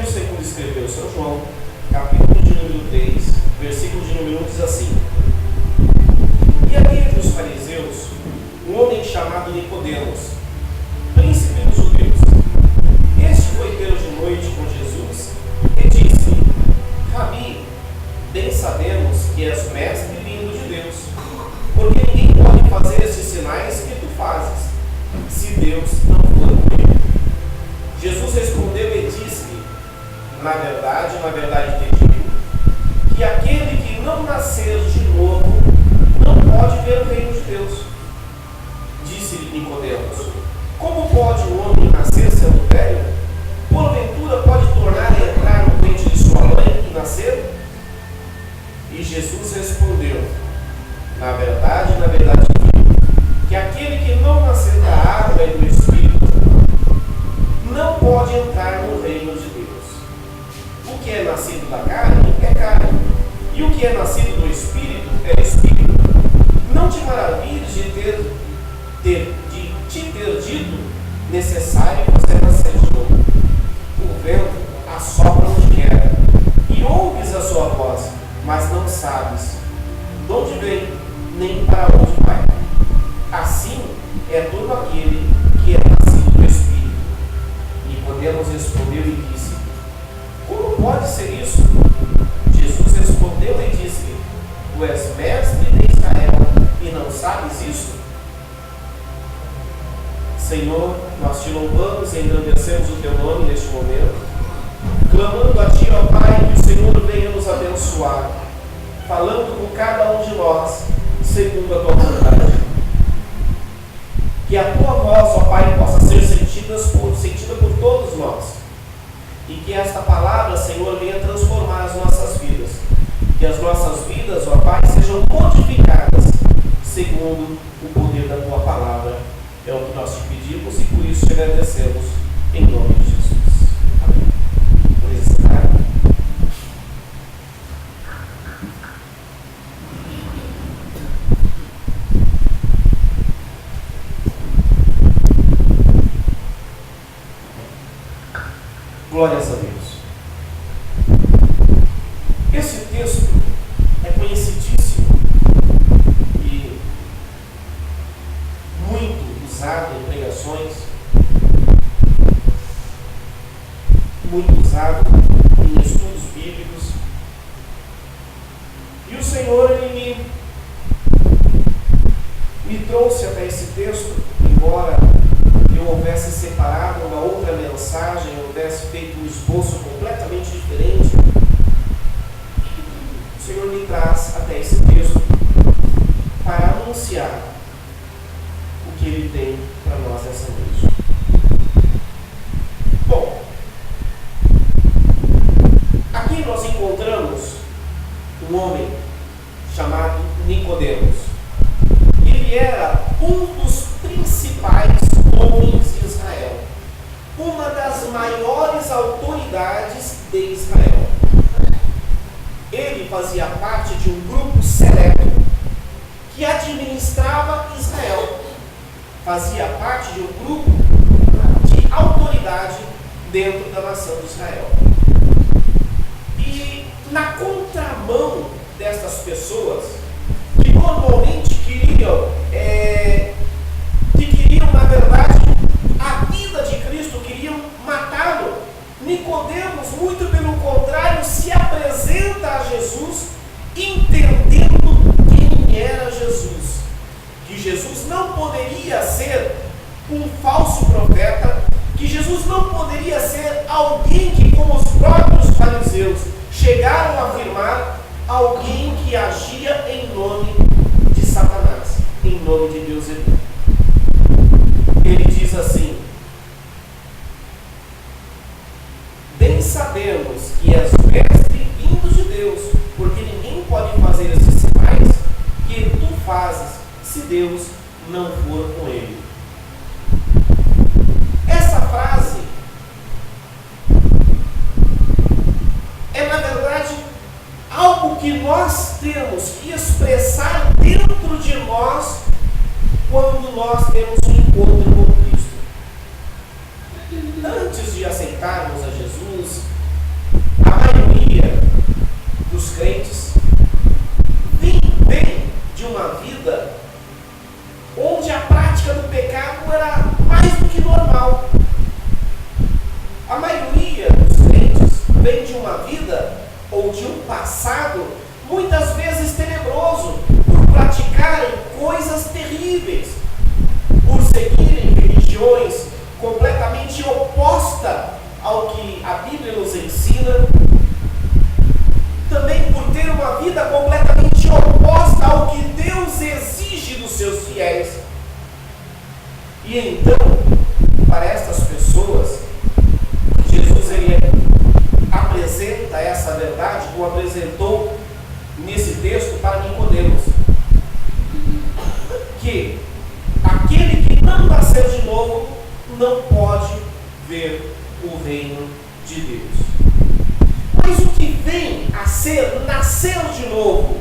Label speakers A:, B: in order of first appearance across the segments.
A: segundo escreveu São João, capítulo de número 3, versículo de número 1, diz assim: E havia entre os fariseus um homem chamado Nicodemos, príncipe dos judeus. Este foi ter de noite com Jesus e disse: Rabi, bem sabemos que és mestre vindo de Deus, porque ninguém pode fazer esses sinais que tu fazes, se Deus não for com ele. Jesus respondeu e disse-lhe: na verdade te digo, que aquele que não nascer de novo não pode ver o reino de Deus. Disse-lhe Nicodemos: como pode um homem nascer sendo velho? Porventura pode tornar a entrar no ventre de sua mãe e nascer? E Jesus respondeu: na verdade digo, que aquele que não nascer da água e do Espírito não pode entrar no reino de Deus. O que é nascido da carne é carne, e o que é nascido do Espírito é Espírito. Não te maravilhes de te ter dito: necessário você nascer de novo. O vento assopra onde quer, e ouves a sua voz, mas não sabes de onde vem, nem para onde vai. Assim é todo aquele que é nascido do Espírito. Nicodemos respondeu e disse: como pode ser isso? Jesus respondeu e disse: tu és mestre de Israel e não sabes isso? Senhor, nós te louvamos e engrandecemos o teu nome neste momento, clamando a ti, ó Pai, que o Senhor venha nos abençoar, falando com cada um de nós, segundo a tua vontade. Que a tua voz, ó Pai, possa ser sentida por todos nós. E que esta palavra, Senhor, venha transformar as nossas vidas. Que as nossas vidas, ó Pai, sejam modificadas segundo o poder da tua palavra. É o que nós te pedimos e por isso te agradecemos. Em nome de Jesus. Amém. Por isso, glórias a Deus. Esse texto é conhecidíssimo e muito usado em pregações, muito usado em estudos bíblicos. E o Senhor, Ele me trouxe até esse texto, embora eu houvesse separado uma outra mensagem, eu houvesse feito um esboço completamente diferente. O Senhor me traz até esse texto para anunciar o que Ele tem para nós essa noite. Bom, aqui nós encontramos um homem chamado Nicodemos. Ele era um dos principais homens de Israel, uma das maiores autoridades de Israel. Ele fazia parte de um grupo seleto que administrava Israel, fazia parte de um grupo de autoridade dentro da nação de Israel. E na contramão dessas pessoas, que normalmente queriam, na verdade, a vida de Cristo, queriam matá-lo, Nicodemos, muito pelo contrário, se apresenta a Jesus entendendo quem era Jesus. Que Jesus não poderia ser um falso profeta, que Jesus não poderia ser alguém que, como os próprios fariseus chegaram a afirmar, alguém que agia em nome de Satanás, em nome de Deus eterno. Ele diz assim: bem sabemos que és mestre vindo de Deus, porque ninguém pode fazer esses sinais que tu fazes, se Deus não for com ele. Essa frase é, na verdade, algo que nós temos que expressar dentro de nós quando nós temos um encontro com Cristo. Antes de aceitarmos a Jesus, vem de uma vida ou de um passado muitas vezes tenebroso, por praticarem coisas terríveis, por seguirem religiões completamente opostas ao que a Bíblia nos ensina, também por ter uma vida completamente oposta ao que Deus exige dos seus fiéis. E então, para estas pessoas, Jesus ele apresenta essa verdade, como apresentou nesse texto para Nicodemos, que aquele que não nasceu de novo não pode ver o reino de Deus. Mas o que vem a ser nascer de novo?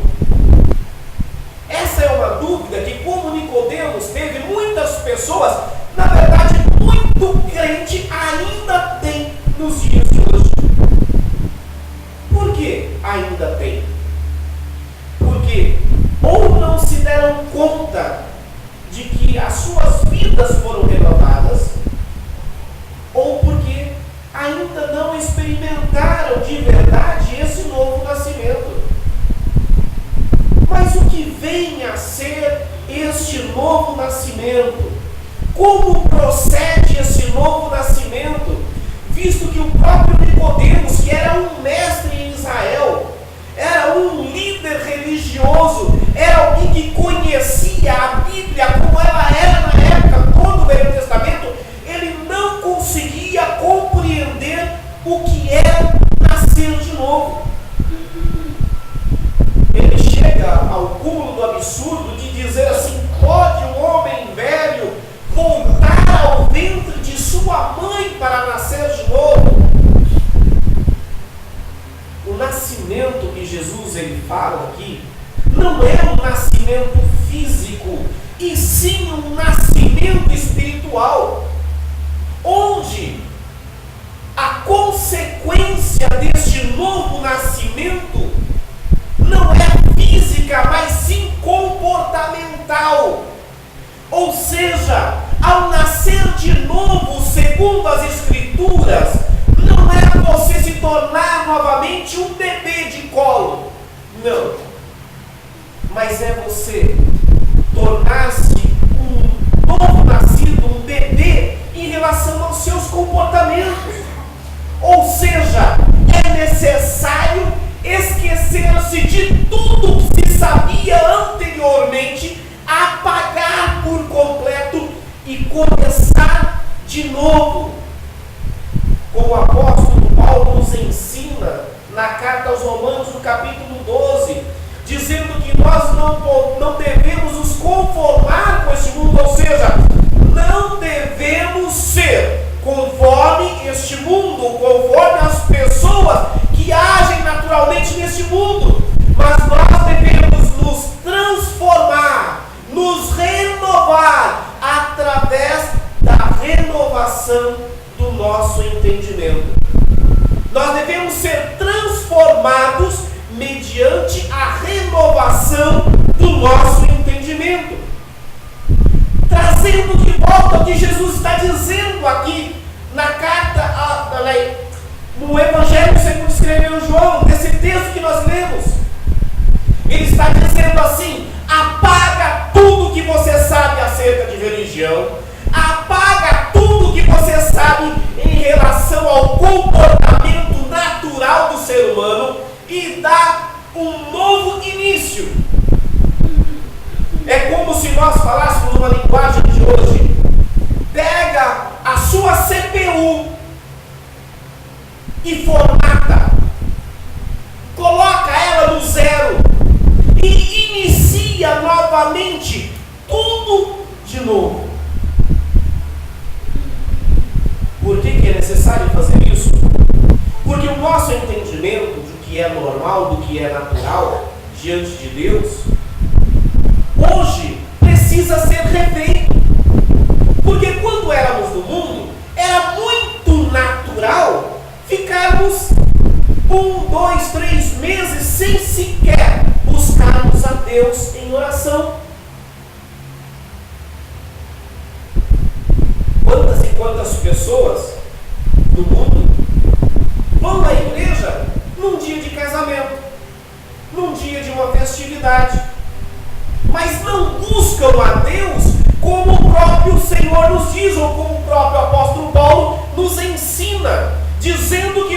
A: Essa é uma dúvida que, como Nicodemos teve, muitas pessoas, na verdade muito crente, ainda tem nos dias de hoje. Por que ainda tem? Porque ou não se deram conta de que as suas vidas foram renovadas, ou porque ainda não experimentaram de verdade esse novo nascimento. Mas o que vem a ser este novo nascimento? Como procede esse novo nascimento? Visto que o próprio Nicodemos, que era um mestre em Israel, era um líder religioso, era alguém que conhecia a Bíblia como ela era na época, todo o Velho Testamento, ele não conseguia compreender o que era nascer de novo. Ele chega ao cúmulo do absurdo de dizer assim: pode um homem velho voltar ao ventre de sua mãe para nascer de novo? O nascimento que Jesus ele fala aqui não é um nascimento físico, e sim um nascimento espiritual, onde a consequência deste novo nascimento não é física, mas sim comportamental. Ou seja, ao nascer de novo, segundo as Escrituras, não é você se tornar novamente um bebê de colo. Não. Mas é você tornar-se um novo nascido, um bebê, em relação aos seus comportamentos. Ou seja, é necessário esquecer-se de tudo que se sabia anteriormente, apagar por completo e começar de novo. Como o apóstolo Paulo nos ensina na carta aos Romanos, no capítulo 12, dizendo que nós não devemos nos conformar com este mundo, ou seja, não devemos ser conforme este mundo, conforme as pessoas que agem naturalmente neste mundo, mas nós devemos nos transformar, nos renovar através da renovação do nosso entendimento. Nós devemos ser transformados mediante a renovação do nosso entendimento. Trazendo de volta o que Jesus está dizendo aqui na carta, no Evangelho segundo escreveu João, nesse texto que nós lemos. Ele está dizendo assim: apaga tudo que você sabe acerca de religião, apaga tudo que você sabe em relação ao comportamento natural do ser humano e dá um novo início. É como se nós falássemos uma linguagem de hoje: pega a sua CPU e formata, coloca ela no zero e inicia novamente tudo de novo. Por que é necessário fazer isso? Porque o nosso entendimento do que é normal, do que é natural diante de Deus, hoje precisa ser refeito. Porque quando éramos no mundo, era muito natural ficarmos 1, 2, 3 meses sem sequer buscarmos a Deus em oração. Quantas e quantas pessoas no mundo vão à igreja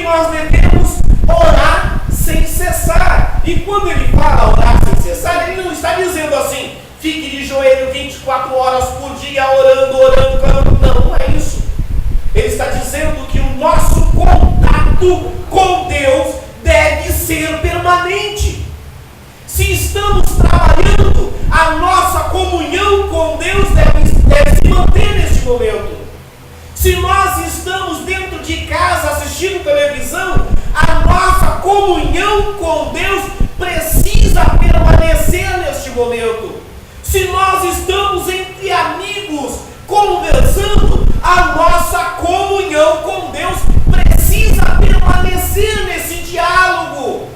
A: nós devemos orar sem cessar. E quando ele fala orar sem cessar, ele não está dizendo assim, fique de joelho 24 horas por dia, orando, clamando. Não é isso. Ele está dizendo que o nosso contato com Deus deve ser permanente. Se estamos trabalhando, a nossa comunhão com Deus deve se manter neste momento. Se nós estamos dentro de casa assistindo televisão, a nossa comunhão com Deus precisa permanecer neste momento. Se nós estamos entre amigos conversando, a nossa comunhão com Deus precisa permanecer nesse diálogo.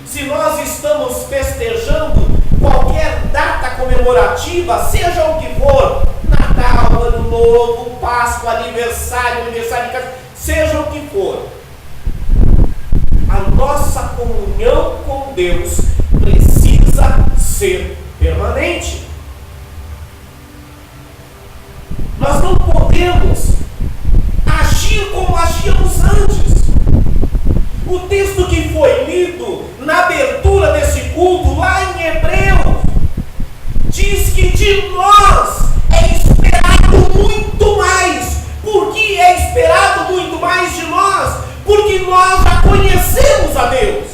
A: Se nós estamos festejando qualquer data comemorativa, seja o que for, Natal, Ano Novo, Páscoa, aniversário de casa, seja o que for, a nossa comunhão com Deus precisa ser permanente. Nós não podemos agir como agíamos antes. O texto que foi lido na abertura desse culto, lá em Hebreus, diz que de nós é esperado muito mais. Por que é esperado muito mais de nós? Porque nós já conhecemos a Deus.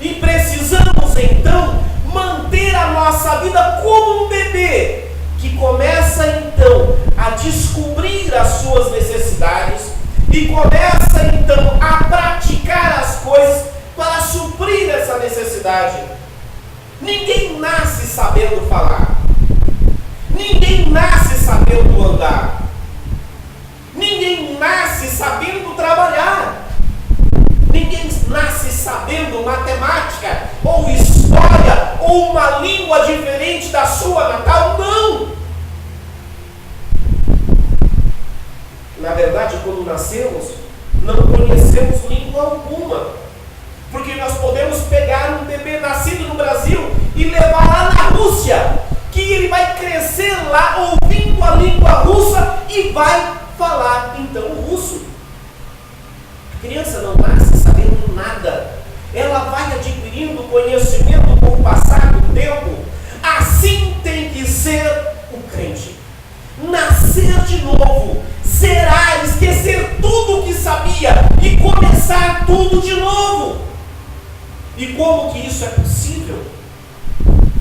A: E precisamos então manter a nossa vida como um bebê, que começa então a descobrir as suas necessidades e começa então a praticar as coisas para suprir essa necessidade. Ninguém nasce sabendo falar. Ninguém nasce sabendo andar. Ninguém nasce sabendo trabalhar. Ninguém nasce sabendo matemática, ou história, ou uma língua diferente da sua natal. Não! Na verdade, quando nascemos, não conhecemos língua alguma. Porque nós podemos pegar um bebê nascido no Brasil e levar lá na Rússia, que ele vai crescer lá ouvindo a língua russa e vai falar então o russo. A criança não nasce sabendo nada. Ela vai adquirindo conhecimento com o passar do tempo. Assim tem que ser o crente. Nascer de novo, zerar, esquecer tudo o que sabia e começar tudo de novo. E como que isso é possível?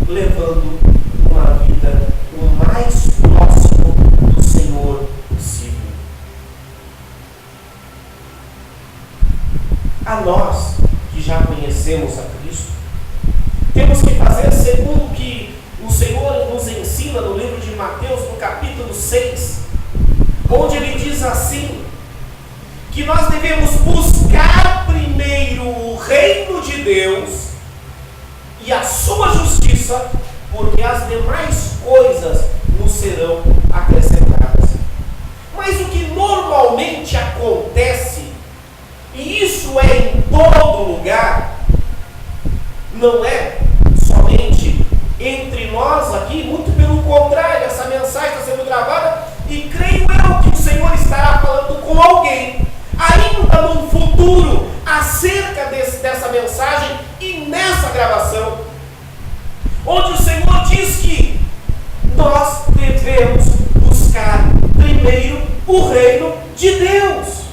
A: Levando uma vida o mais próximo do Senhor possível. A nós, que já conhecemos a Cristo, temos que fazer segundo o que o Senhor nos ensina no livro de Mateus, no capítulo 6, onde ele diz assim, que nós devemos buscar primeiro o reino de Deus e a sua justiça, porque as demais coisas nos serão acrescentadas. Mas o que normalmente acontece, e isso é em todo lugar, não é somente entre nós aqui, muito pelo contrário, essa mensagem está sendo gravada e creio eu que o Senhor estará falando com alguém ainda no futuro acerca dessa mensagem e nessa gravação, onde o Senhor diz que nós devemos buscar primeiro o reino de Deus.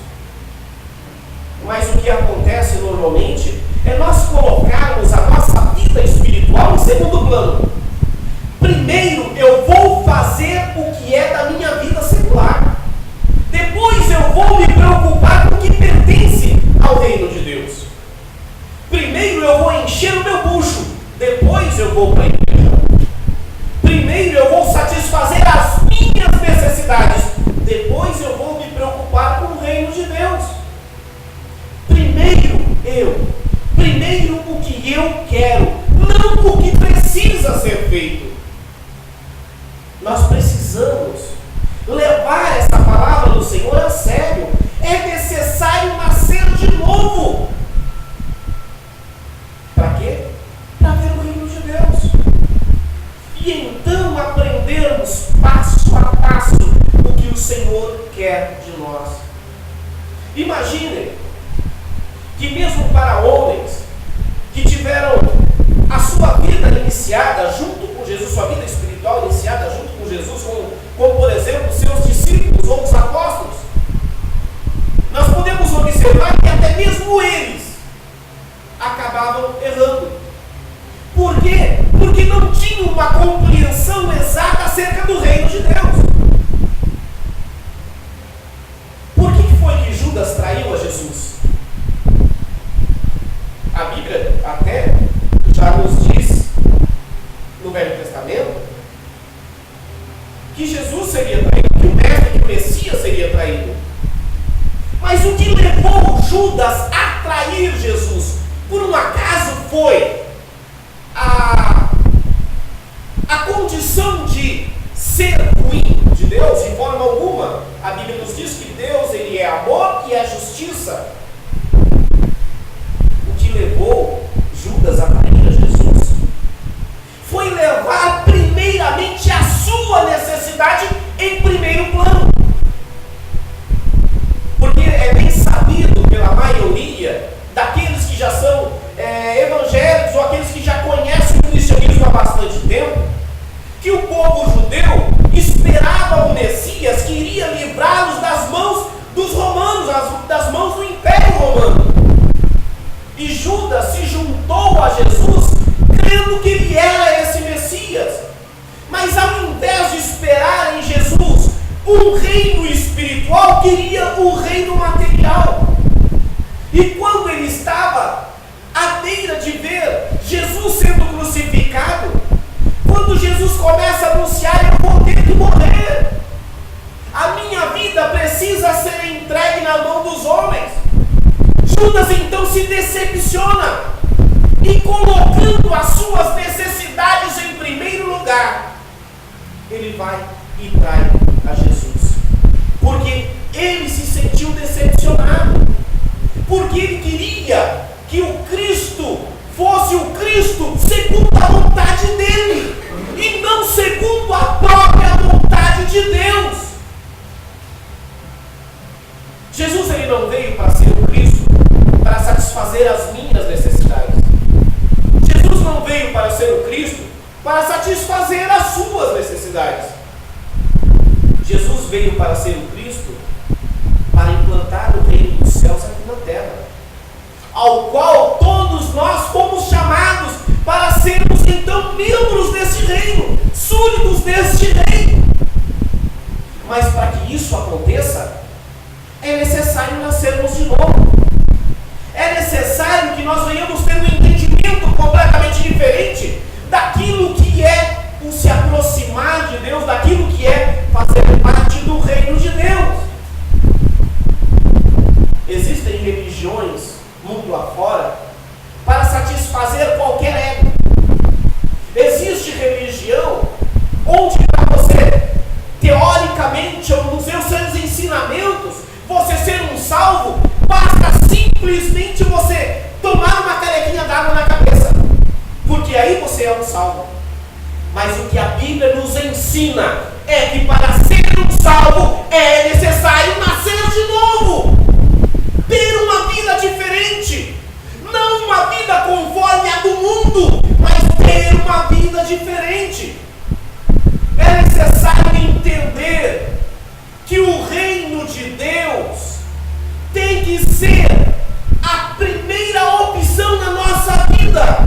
A: Mas o que acontece normalmente é nós colocarmos a nossa vida espiritual em segundo plano. Primeiro eu vou fazer o que é da minha vida secular. Depois eu vou me preocupar com o que pertence ao reino de Deus. Primeiro eu vou encher o meu bucho. Depois eu vou para a igreja. Primeiro eu vou satisfazer as minhas necessidades. Depois eu vou me preocupar com o reino de Deus. Primeiro o que eu quero, não o que precisa ser feito. Nós precisamos levar essa palavra do Senhor a sério. É necessário nascer de novo. Para quê? Para ver o reino de Deus. E então aprendermos passo a passo o que o Senhor quer de nós. Imaginem mesmo para homens que tiveram a sua vida iniciada junto com Jesus, sua vida espiritual iniciada junto com Jesus, como por exemplo, seus discípulos ou os apóstolos, nós podemos observar que até mesmo eles acabavam errando. Por quê? Porque não tinham uma compreensão exata acerca do reino de Deus. Por que foi que Judas traiu a Jesus? A Bíblia até já nos diz no Velho Testamento que Jesus seria traído, que o Mestre, que o Messias seria traído. Mas o que levou Judas a trair Jesus, por um acaso, foi a condição de ser ruim de Deus? De forma alguma. A Bíblia nos diz que Deus, ele é amor e é justiça. O que levou Judas a trair a Jesus foi levar primeiramente a sua necessidade em primeiro plano. Porque é bem sabido pela maioria daqueles que já são evangélicos ou aqueles que já conhecem o cristianismo há bastante tempo, que o povo judeu esperava o Messias que iria livrá-los das mãos dos romanos, das mãos do Império Romano. E Judas se juntou a Jesus crendo que ele era esse Messias. Mas ao invés de esperar em Jesus um reino espiritual, queria o reino material. E quando ele estava à beira de ver Jesus sendo crucificado, quando Jesus começa a anunciar: eu vou ter que morrer, a minha vida precisa ser entregue na mão dos homens, Judas então se decepciona e, colocando as suas necessidades em primeiro lugar, ele vai e trai a Jesus, porque ele se sentiu decepcionado, porque ele queria que o Cristo fosse o Cristo segundo a vontade dele e não segundo a própria vontade de Deus. Jesus, ele não veio para ser o Cristo para satisfazer as minhas necessidades. Jesus não veio para ser o Cristo para satisfazer as suas necessidades. Jesus veio para ser o Cristo para implantar o reino dos céus aqui na terra, ao qual todos nós fomos chamados para sermos então membros desse reino, súditos deste reino. Mas para que isso aconteça, é necessário nascermos de novo. É necessário que nós venhamos ter um entendimento completamente diferente daquilo que é o se aproximar de Deus, daquilo que é fazer parte do reino de Deus. Existem religiões mundo afora para satisfazer qualquer ego. Existe religião onde, para você, teoricamente, ou nos seus ensinamentos, você ser um salvo, basta simplesmente você tomar uma canequinha d'água na cabeça, porque aí você é um salvo. Mas o que a Bíblia nos ensina é que para ser um salvo é necessário nascer de novo, ter uma vida diferente, não uma vida conforme a do mundo, mas ter uma vida diferente. É necessário entender que o reino de Deus tem que ser a primeira opção na nossa vida.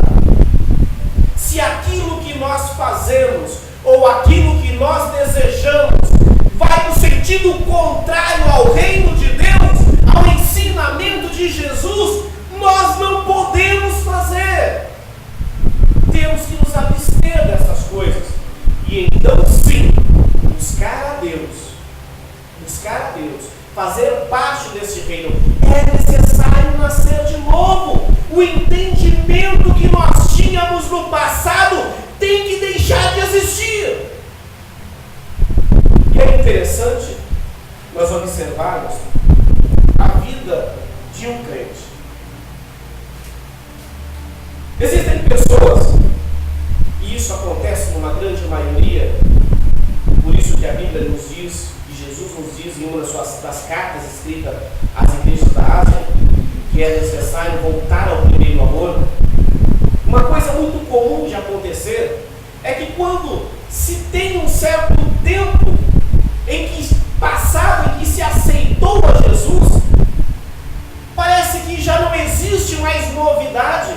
A: Se aquilo que nós fazemos ou aquilo que nós desejamos vai no sentido contrário ao reino de Deus, ao ensinamento de Jesus, nós não podemos fazer. Temos que nos abster dessas coisas e então sim buscar a Deus, fazer parte desse reino. É necessário nascer de novo. O entendimento que nós tínhamos no passado tem que deixar de existir. E é interessante nós observarmos a vida de um crente. Existem pessoas, e isso acontece numa grande maioria, por isso que a Bíblia nos diz, e Jesus nos diz em uma das cartas escritas às igrejas da Ásia, que é necessário necessário voltar ao primeiro amor. Uma coisa muito comum de acontecer é que quando se tem um certo tempo em que se aceitou a Jesus, parece que já não existe mais novidade,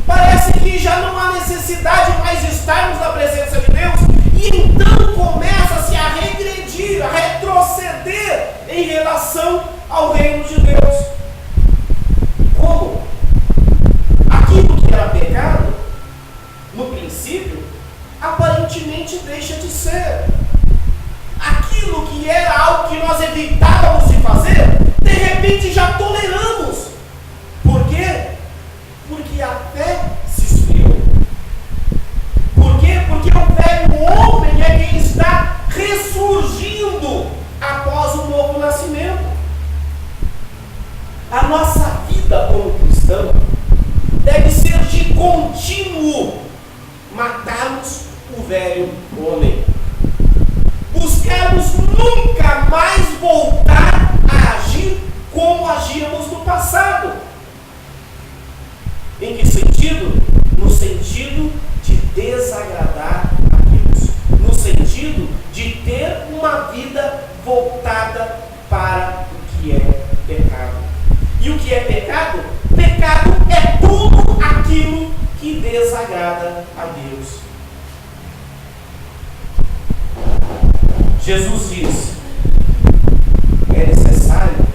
A: parece que já não há necessidade mais de estarmos na presença de Deus, e então começa-se a regredir, a retroceder em relação ao reino de Deus. Como? Aquilo que era pecado, no princípio, aparentemente deixa de ser. Aquilo que era algo que nós evitávamos de fazer, de repente já toleramos. Por quê? Porque a fé se esfriou. Por quê? Porque o velho homem é quem está ressurgindo após o novo nascimento. A nossa vida como cristão deve ser de contínuo matarmos o velho homem. Buscarmos nunca mais voltar a agir como agíamos no passado. Em que sentido? No sentido de desagradar a Deus. No sentido de ter uma vida voltada para o que é pecado. E o que é pecado? Pecado é tudo aquilo que desagrada a Deus. Jesus diz: é necessário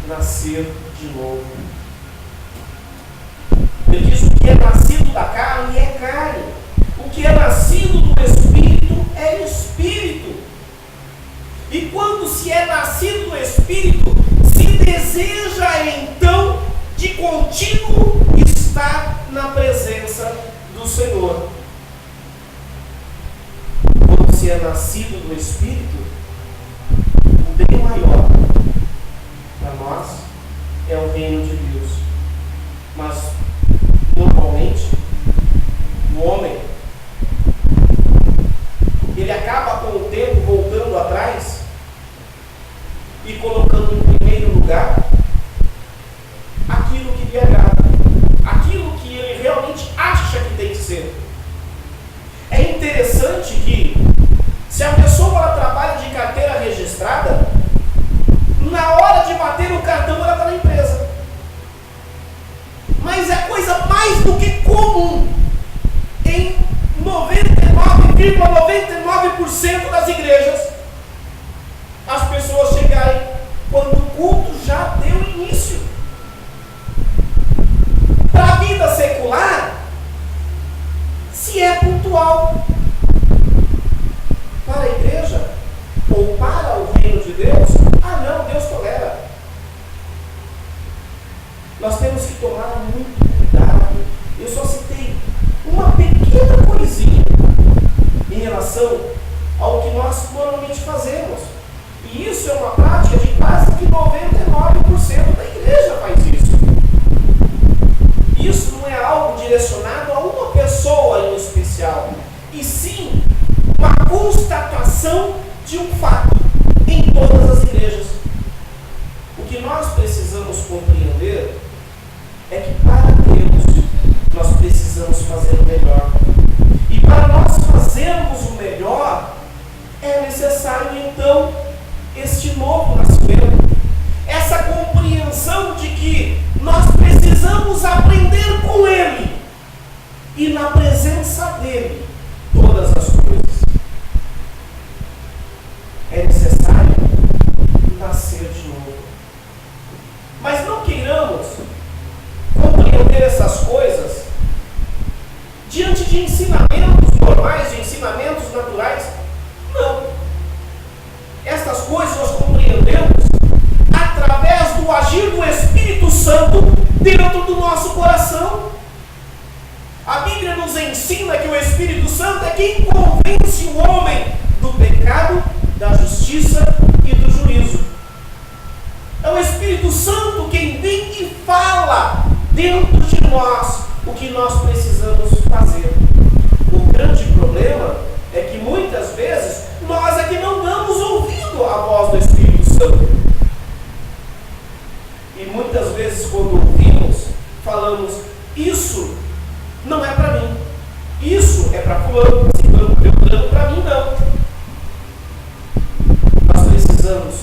A: nascer de novo. Ele diz: o que é nascido da carne é carne, o que é nascido do Espírito é Espírito. E quando se é nascido do Espírito, se deseja então de contínuo estar na presença do Senhor. Quando se é nascido do Espírito, o bem maior para nós é o reino de Deus. Mas normalmente o homem, ele acaba com o tempo voltando atrás e colocando em primeiro lugar aquilo que lhe agrada, aquilo que ele realmente acha que tem que ser. É interessante que, se a pessoa ela trabalha de carteira registrada, na hora de bater o cartão ela está na empresa. Mas é coisa mais do que comum em 99,99% das igrejas as pessoas chegarem quando o culto já deu início. Para a vida secular, se é pontual. Para a igreja ou para o reino de Deus, não, Deus tolera. Nós temos que tomar muito cuidado. Eu só citei uma pequena coisinha em relação ao que nós normalmente fazemos. E isso é uma prática de quase que 99% da igreja faz isso. Isso não é algo direcionado a uma pessoa em especial, e sim uma constatação de um fato em todas as igrejas. O que nós precisamos compreender é que para Deus nós precisamos fazer o melhor. E para nós fazermos o melhor, é necessário então este novo nascimento. Essa compreensão de que nós precisamos aprender com Ele e na presença dEle todas as coisas. É necessário nascer de novo. Mas não queiramos compreender essas coisas diante de ensinamentos normais, de ensinamentos naturais. Não. Estas coisas nós compreendemos através do agir do Espírito Santo dentro do nosso coração. A Bíblia nos ensina que o Espírito Santo é quem convence o homem do pecado, da justiça e do juízo. É o Espírito Santo quem vem e fala dentro de nós o que nós precisamos fazer. O grande problema é que muitas vezes nós é que não damos ouvido à voz do Espírito Santo. E muitas vezes, quando ouvimos, falamos: isso não é para mim, isso é para fulano, ciclano, beltrano, para mim não. Nós precisamos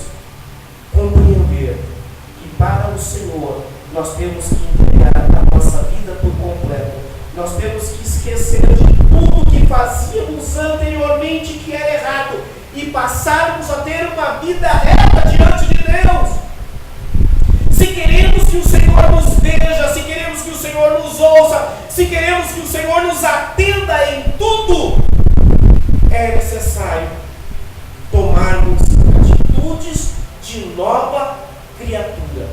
A: compreender que para o Senhor nós temos que entregar a nossa vida por completo. Nós temos que esquecer de tudo que fazíamos anteriormente que era errado e passarmos a ter uma vida reta diante de Deus. Se queremos que o Senhor nos veja, se queremos que o Senhor nos ouça, se queremos que o Senhor nos atenda em tudo, é necessário tomarmos atitudes de nova criatura.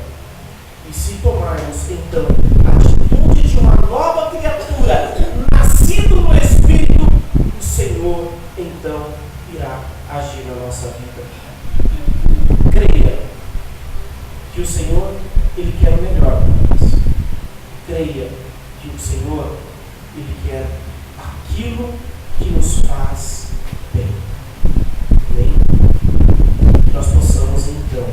A: E se tomarmos, então, a atitude de uma nova criatura, nascido no Espírito, o Senhor, então, irá agir na nossa vida. Creia que o Senhor, Ele quer o melhor para nós. Creia que o Senhor, Ele quer aquilo que nos faz bem. Amém? Que nós possamos, então,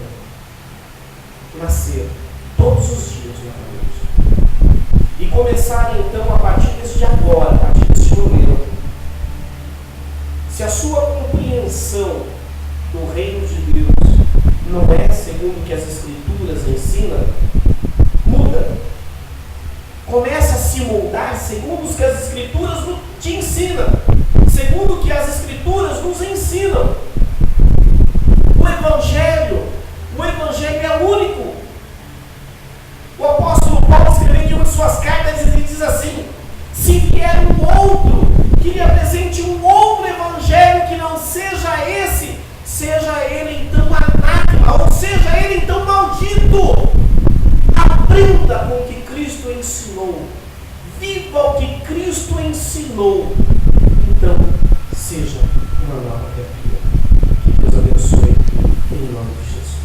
A: nascer todos os dias novamente. E começar, então, a partir deste agora, a partir deste momento. Se a sua compreensão do reino de Deus não é segundo o que as Escrituras ensinam, muda. Começa a se moldar segundo o que as Escrituras te ensinam, segundo o que as Escrituras nos ensinam. O Evangelho é único. O apóstolo Paulo, escrevendo em uma de suas cartas, ele diz assim: se vier um outro que lhe apresente um outro evangelho que não seja esse, seja ele então anátema, ou seja ele então maldito. Aprenda com o que Cristo ensinou, viva o que Cristo ensinou, então seja uma nova criatura. Que Deus abençoe em nome de Jesus.